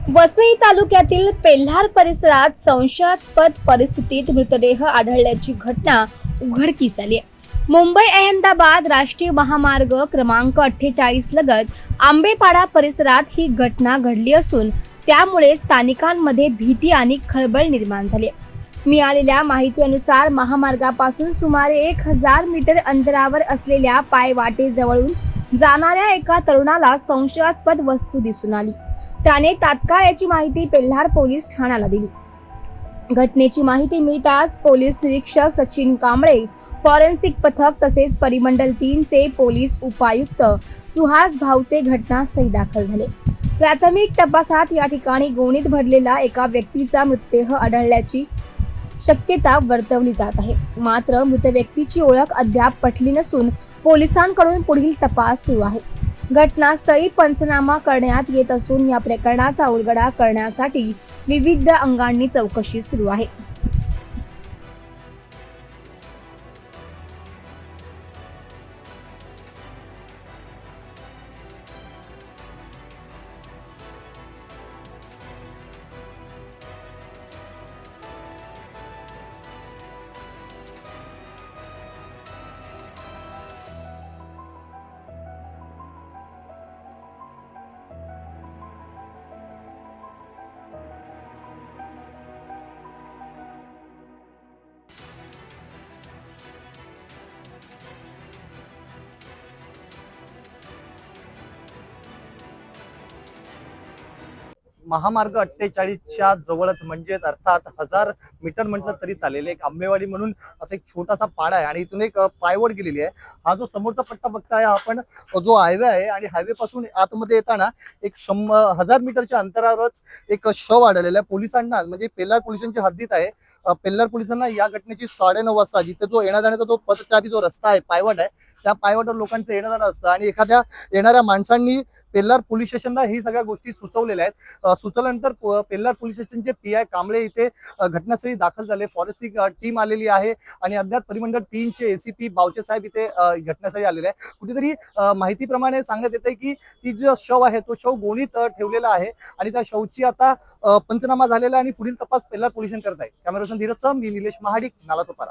वसई तालुक्यातील पेल्हार परिसरात संशयास्पद परिस्थितीत मृतदेह आढळल्याची घटना उघडकीस आली आहे. मुंबई अहमदाबाद राष्ट्रीय महामार्ग क्रमांक 48 लगत आंबेपाडा परिसरात ही घटना घडली असून त्यामुळे स्थानिकांमध्ये भीती आणि खळबळ निर्माण झाली आहे. मिळालेल्या माहितीनुसार महामार्गापासून सुमारे 1000 मीटर अंतरावर असलेल्या पायवाटेजवळून जाणाऱ्या एका तरुणाला संशयास्पद वस्तू दिसून आली. त्याने तात्काळ याची माहिती पेल्हार पोलीस ठाण्याला दिली. घटनेची माहिती मिळताच पोलीस निरीक्षक सचिन कांबळे, फॉरेन्सिक पथक तसेच परिमंडल 3 चे पोलीस उपायुक्त सुहास भावचे घटनास्थळी दाखल झाले. प्राथमिक तपासात या ठिकाणी गोणीत भरलेला एका व्यक्तीचा मृतदेह आढळल्याची शक्यता वर्तवली जात आहे. मात्र मृत व्यक्तीची ओळख अद्याप पटली नसून पोलिसांकडून पुढील तपास सुरू आहे. घटनास्थळी पंचनामा करण्यात येत असून या प्रकरणाचा उलगडा करण्यासाठी विविध अंगांनी चौकशी सुरू आहे. महामार्ग 48च्या जवळच म्हणजेच अर्थात 1000 मीटर म्हटलं तरी चालेल एक आंबेवाडी म्हणून असा एक छोटासा पाडा आहे आणि इथून एक पायवाट गेलेली आहे. हा जो समोरचा पट्टा बघताय आपण जो हायवे आहे आणि हायवे पासून आतमध्ये येताना एक 1000 मीटरच्या अंतरावरच एक शव आढळलेला आहे. पोलिसांना म्हणजे पेल्हार पोलिसांच्या हद्दीत आहे. पेल्हार पोलिसांना या घटनेची 9:30 वाजता जिथे जो येण्या जाण्याचा जो पथचारी जो रस्ता आहे पायवाट आहे त्या पायवाटावर लोकांचं येणं जाणं असतं आणि एखाद्या येणाऱ्या माणसांनी पेल्हार पोलीस स्टेशनला ही सगळ्या गोष्टी सुचवलेल्या आहेत. सुचवल्यानंतर पेल्हार पोलीस स्टेशनचे PI कांबळे इथे घटनास्थळी दाखल झाले. फॉरेन्सिक टीम आलेली आहे आणि अद्याप परिमंडळ 3 चे ACP बावचे साहेब इथे घटनास्थळी आलेले आहे. कुठेतरी माहितीप्रमाणे सांगण्यात येते की ती जो शव आहे तो शव गोणीत ठेवलेला आहे आणि त्या शवची आता पंचनामा झालेला आणि पुढील तपास पेल्हार पोलिसांनी करत आहे. कॅमेरा पर्सन धीरज सह, मी निलेश महाडिक, नालासोपारा.